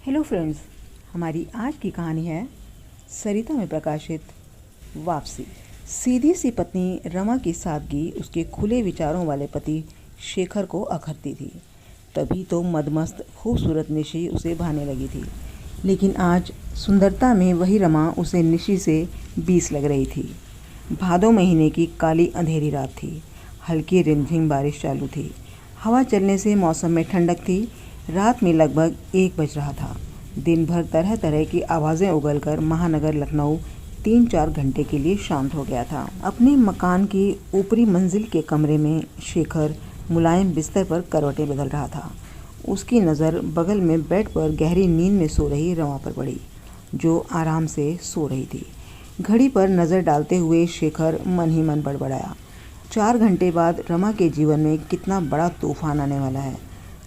Hello friends, हमारी आज की कहानी है सरिता में प्रकाशित वापसी। सीधी सी पत्नी रमा की सादगी उसके खुले विचारों वाले पति शेखर को अखरती थी। तभी तो मदमस्त खूबसूरत निशी उसे भाने लगी थी, लेकिन आज सुंदरता में वही रमा उसे निशी से 20 लग रही थी। भादों महीने की काली अंधेरी रात थी। हल्की रिमझिम बारिश चालू थी। हवा चलने से मौसम में ठंडक थी। रात में लगभग 1 बज रहा था। दिन भर तरह तरह की आवाज़ें उगलकर महानगर लखनऊ 3-4 घंटे के लिए शांत हो गया था। अपने मकान की ऊपरी मंजिल के कमरे में शेखर मुलायम बिस्तर पर करवटें बदल रहा था। उसकी नज़र बगल में बेड पर गहरी नींद में सो रही रमा पर पड़ी, जो आराम से सो रही थी। घड़ी पर नज़र डालते हुए शेखर मन ही मन बड़बड़ाया। 4 घंटे बाद रमा के जीवन में कितना बड़ा तूफान आने वाला है,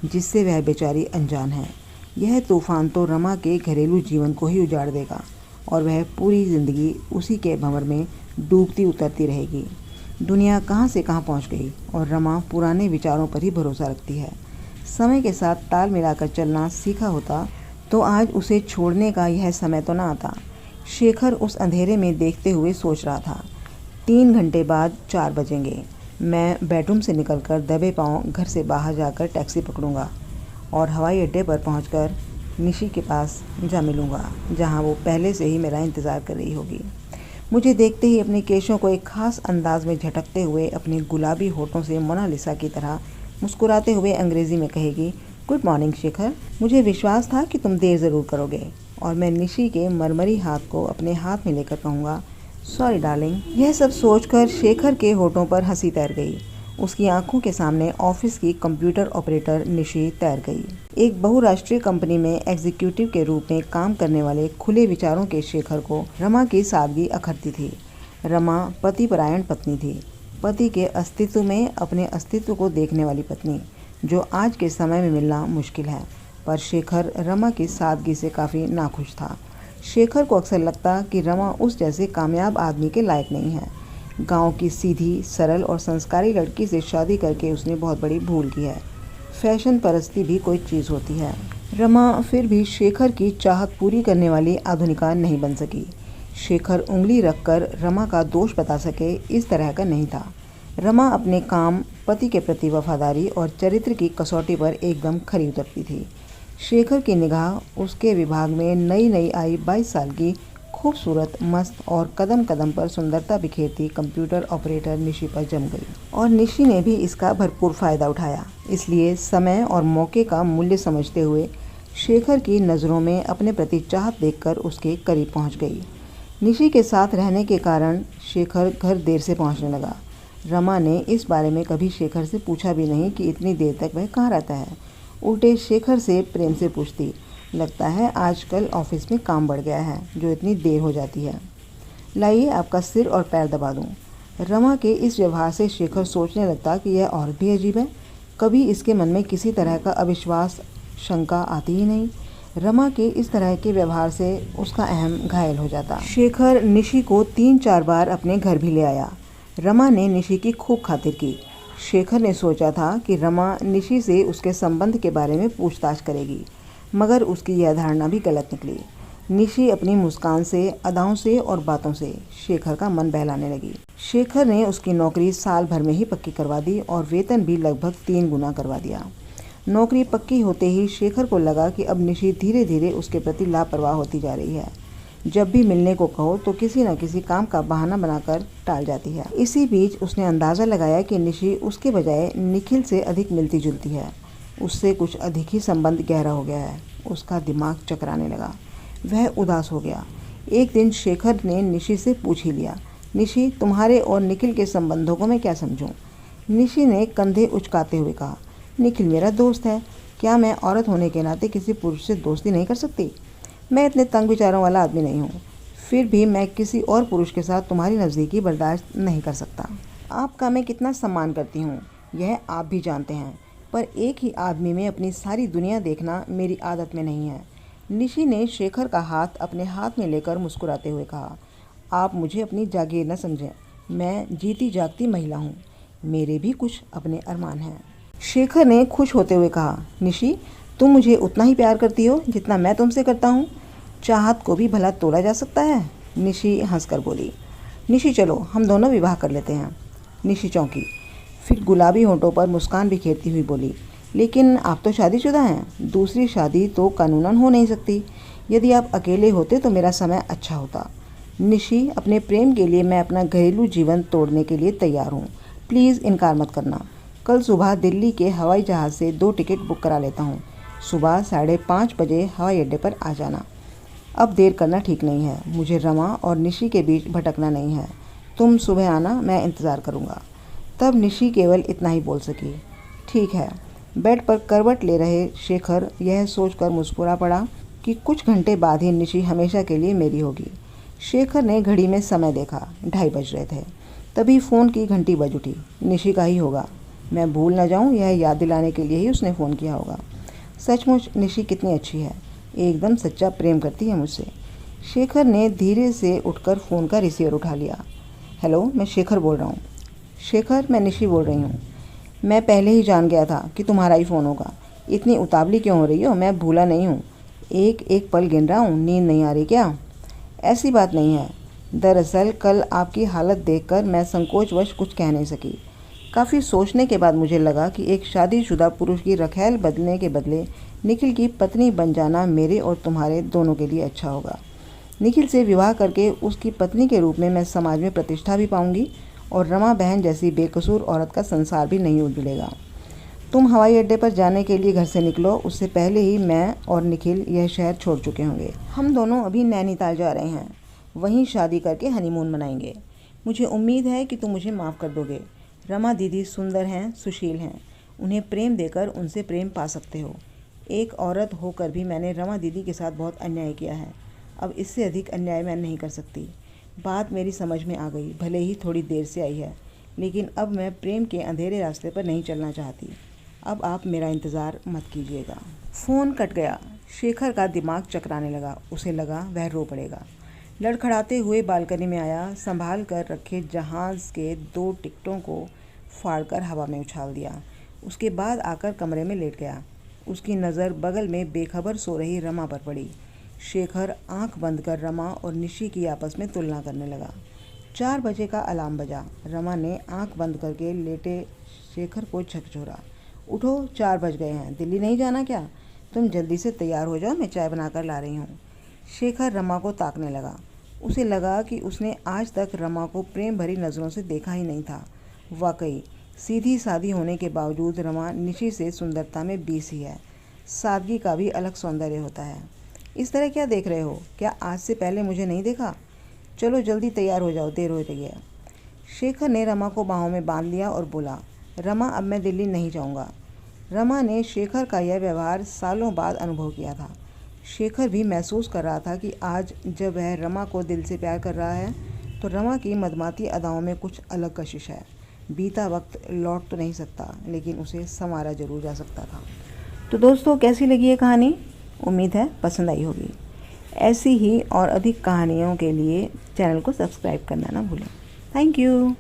जिससे वह बेचारी अनजान है। यह तूफान तो रमा के घरेलू जीवन को ही उजाड़ देगा और वह पूरी ज़िंदगी उसी के भंवर में डूबती उतरती रहेगी। दुनिया कहाँ से कहाँ पहुँच गई और रमा पुराने विचारों पर ही भरोसा रखती है। समय के साथ ताल मिलाकर चलना सीखा होता तो आज उसे छोड़ने का यह समय तो ना आता। शेखर उस अंधेरे में देखते हुए सोच रहा था, 3 घंटे बाद 4 बजेंगे। मैं बेडरूम से निकलकर दबे पाँव घर से बाहर जाकर टैक्सी पकड़ूंगा और हवाई अड्डे पर पहुंचकर निशी के पास जा मिलूंगा, जहां वो पहले से ही मेरा इंतज़ार कर रही होगी। मुझे देखते ही अपने केशों को एक ख़ास अंदाज में झटकते हुए अपने गुलाबी होठों से मोनालिसा की तरह मुस्कुराते हुए अंग्रेज़ी में कहेगी, गुड मॉर्निंग शेखर। मुझे विश्वास था कि तुम देर ज़रूर करोगे और मैं निशी के मरमरी हाथ को अपने हाथ में लेकर कहूँगा, सॉरी डार्लिंग। यह सब सोचकर शेखर के होठों पर हंसी तैर गई। उसकी आंखों के सामने ऑफिस की कंप्यूटर ऑपरेटर निशी तैर गई। एक बहुराष्ट्रीय कंपनी में एग्जीक्यूटिव के रूप में काम करने वाले खुले विचारों के शेखर को रमा की सादगी अखरती थी। रमा पतिपरायण पत्नी थी, पति के अस्तित्व में अपने अस्तित्व को देखने वाली पत्नी, जो आज के समय में मिलना मुश्किल है। पर शेखर रमा की सादगी से काफ़ी नाखुश था। शेखर को अक्सर लगता कि रमा उस जैसे कामयाब आदमी के लायक नहीं है। गांव की सीधी, सरल और संस्कारी लड़की से शादी करके उसने बहुत बड़ी भूल की है। फैशन परस्ती भी कोई चीज़ होती है। रमा फिर भी शेखर की चाहत पूरी करने वाली आधुनिका नहीं बन सकी। शेखर उंगली रखकर रमा का दोष बता सके, इस तरह का नहीं था। रमा अपने काम, पति के प्रति वफादारी और चरित्र की कसौटी पर एकदम खरी उतरती थी। शेखर की निगाह उसके विभाग में नई नई आई 22 साल की खूबसूरत, मस्त और कदम कदम पर सुंदरता बिखेरती कंप्यूटर ऑपरेटर निशी पर जम गई और निशी ने भी इसका भरपूर फ़ायदा उठाया। इसलिए समय और मौके का मूल्य समझते हुए शेखर की नज़रों में अपने प्रति चाहत देखकर उसके करीब पहुंच गई। निशी के साथ रहने के कारण शेखर घर देर से पहुंचने लगा। रमा ने इस बारे में कभी शेखर से पूछा भी नहीं कि इतनी देर तक वह कहाँ रहता है। उल्टे शेखर से प्रेम से पूछती, लगता है आजकल ऑफिस में काम बढ़ गया है जो इतनी देर हो जाती है। लाइए आपका सिर और पैर दबा दूं। रमा के इस व्यवहार से शेखर सोचने लगता कि यह और भी अजीब है। कभी इसके मन में किसी तरह का अविश्वास, शंका आती ही नहीं। रमा के इस तरह के व्यवहार से उसका अहम घायल हो जाता। शेखर निशी को 3-4 बार अपने घर भी ले आया। रमा ने निशी की खूब खातिर की। शेखर ने सोचा था कि रमा निशी से उसके संबंध के बारे में पूछताछ करेगी, मगर उसकी यह धारणा भी गलत निकली। निशी अपनी मुस्कान से, अदाओं से और बातों से शेखर का मन बहलाने लगी। शेखर ने उसकी नौकरी साल भर में ही पक्की करवा दी और वेतन भी लगभग 3 गुना करवा दिया। नौकरी पक्की होते ही शेखर को लगा कि अब निशी धीरे धीरे उसके प्रति लापरवाह होती जा रही है। जब भी मिलने को कहो तो किसी न किसी काम का बहाना बनाकर टाल जाती है। इसी बीच उसने अंदाज़ा लगाया कि निशी उसके बजाय निखिल से अधिक मिलती जुलती है। उससे कुछ अधिक ही संबंध गहरा हो गया है। उसका दिमाग चकराने लगा। वह उदास हो गया। एक दिन शेखर ने निशी से पूछ ही लिया, निशी, तुम्हारे और निखिल के संबंधों को मैं क्या समझूं? निशी ने कंधे उचकाते हुए कहा, निखिल मेरा दोस्त है। क्या मैं औरत होने के नाते किसी पुरुष से दोस्ती नहीं कर सकती? मैं इतने तंग विचारों वाला आदमी नहीं हूँ। फिर भी मैं किसी और पुरुष के साथ तुम्हारी नज़दीकी बर्दाश्त नहीं कर सकता। आपका मैं कितना सम्मान करती हूँ, यह आप भी जानते हैं, पर एक ही आदमी में अपनी सारी दुनिया देखना मेरी आदत में नहीं है। निशी ने शेखर का हाथ अपने हाथ में लेकर मुस्कुराते हुए कहा, आप मुझे अपनी जागीर न समझें। मैं जीती जागती महिला हूँ। मेरे भी कुछ अपने अरमान हैं। शेखर ने खुश होते हुए कहा, निशी, तुम मुझे उतना ही प्यार करती हो जितना मैं तुमसे करता हूँ। चाहत को भी भला तोड़ा जा सकता है? निशी हंसकर बोली। निशी चलो हम दोनों विवाह कर लेते हैं। निशी चौंकी, फिर गुलाबी होंठों पर मुस्कान बिखेरती हुई बोली, लेकिन आप तो शादीशुदा हैं। दूसरी शादी तो कानूनन हो नहीं सकती। यदि आप अकेले होते तो मेरा समय अच्छा होता। निशी, अपने प्रेम के लिए मैं अपना घरेलू जीवन तोड़ने के लिए तैयार हूँ। प्लीज़ इनकार मत करना। कल सुबह दिल्ली के हवाई जहाज़ से 2 टिकट बुक करा लेता हूँ। सुबह 5:30 बजे हवाई अड्डे पर आ जाना। अब देर करना ठीक नहीं है। मुझे रमा और निशी के बीच भटकना नहीं है। तुम सुबह आना, मैं इंतज़ार करूँगा। तब निशी केवल इतना ही बोल सकी, ठीक है। बेड पर करवट ले रहे शेखर यह सोचकर मुस्कुरा पड़ा कि कुछ घंटे बाद ही निशी हमेशा के लिए मेरी होगी। शेखर ने घड़ी में समय देखा, 2:30 बज रहे थे। तभी फ़ोन की घंटी बज उठी। निशी का ही होगा। मैं भूल न जाऊं, यह याद दिलाने के लिए ही उसने फ़ोन किया होगा। सचमुच निशी कितनी अच्छी है, एकदम सच्चा प्रेम करती है मुझसे। शेखर ने धीरे से उठकर फ़ोन का रिसीवर उठा लिया। हेलो, मैं शेखर बोल रहा हूँ। शेखर, मैं निशी बोल रही हूँ। मैं पहले ही जान गया था कि तुम्हारा ही फ़ोन होगा। इतनी उतावली क्यों हो रही हो? मैं भूला नहीं हूँ। एक एक पल गिन रहा हूँ। नींद नहीं आ रही क्या? ऐसी बात नहीं है। दरअसल कल आपकी हालत देखकर मैं संकोचवश कुछ कह नहीं सकी। काफ़ी सोचने के बाद मुझे लगा कि एक शादीशुदा पुरुष की रखैल बदलने के बदले निखिल की पत्नी बन जाना मेरे और तुम्हारे दोनों के लिए अच्छा होगा। निखिल से विवाह करके उसकी पत्नी के रूप में मैं समाज में प्रतिष्ठा भी पाऊंगी और रमा बहन जैसी बेकसूर औरत का संसार भी नहीं उजड़ेगा। तुम हवाई अड्डे पर जाने के लिए घर से निकलो, उससे पहले ही मैं और निखिल यह शहर छोड़ चुके होंगे। हम दोनों अभी नैनीताल जा रहे हैं, वहीं शादी करके हनीमून मनाएंगे। मुझे उम्मीद है कि तुम मुझे माफ़ कर दोगे। रमा दीदी सुंदर हैं, सुशील हैं। उन्हें प्रेम देकर उनसे प्रेम पा सकते हो। एक औरत होकर भी मैंने रमा दीदी के साथ बहुत अन्याय किया है। अब इससे अधिक अन्याय मैं नहीं कर सकती। बात मेरी समझ में आ गई, भले ही थोड़ी देर से आई है, लेकिन अब मैं प्रेम के अंधेरे रास्ते पर नहीं चलना चाहती। अब आप मेरा इंतज़ार मत कीजिएगा। फ़ोन कट गया। शेखर का दिमाग चकराने लगा। उसे लगा वह रो पड़ेगा। लड़खड़ाते हुए बालकनी में आया। संभाल कर रखे जहाज़ के 2 टिकटों को फाड़कर हवा में उछाल दिया। उसके बाद आकर कमरे में लेट गया। उसकी नज़र बगल में बेखबर सो रही रमा पर पड़ी। शेखर आंख बंद कर रमा और निशी की आपस में तुलना करने लगा। 4 बजे का अलार्म बजा। रमा ने आंख बंद करके लेटे शेखर को झकझोरा। उठो, 4 बज गए हैं। दिल्ली नहीं जाना क्या? तुम जल्दी से तैयार हो जाओ, मैं चाय बनाकर ला रही हूँ। शेखर रमा को ताकने लगा। उसे लगा कि उसने आज तक रमा को प्रेम भरी नज़रों से देखा ही नहीं था। वाकई सीधी सादी होने के बावजूद रमा निशी से सुंदरता में 20 ही है। सादगी का भी अलग सौंदर्य होता है। इस तरह क्या देख रहे हो? क्या आज से पहले मुझे नहीं देखा? चलो जल्दी तैयार हो जाओ, देर हो रही है। शेखर ने रमा को बाहों में बांध लिया और बोला, रमा अब मैं दिल्ली नहीं जाऊंगा। रमा ने शेखर का यह व्यवहार सालों बाद अनुभव किया था। शेखर भी महसूस कर रहा था कि आज जब वह रमा को दिल से प्यार कर रहा है तो रमा की मदमाती अदाओं में कुछ अलग कशिश है। बीता वक्त लौट तो नहीं सकता, लेकिन उसे संवारा जरूर जा सकता था। तो दोस्तों, कैसी लगी ये कहानी? उम्मीद है पसंद आई होगी। ऐसी ही और अधिक कहानियों के लिए चैनल को सब्सक्राइब करना ना भूलें। Thank you.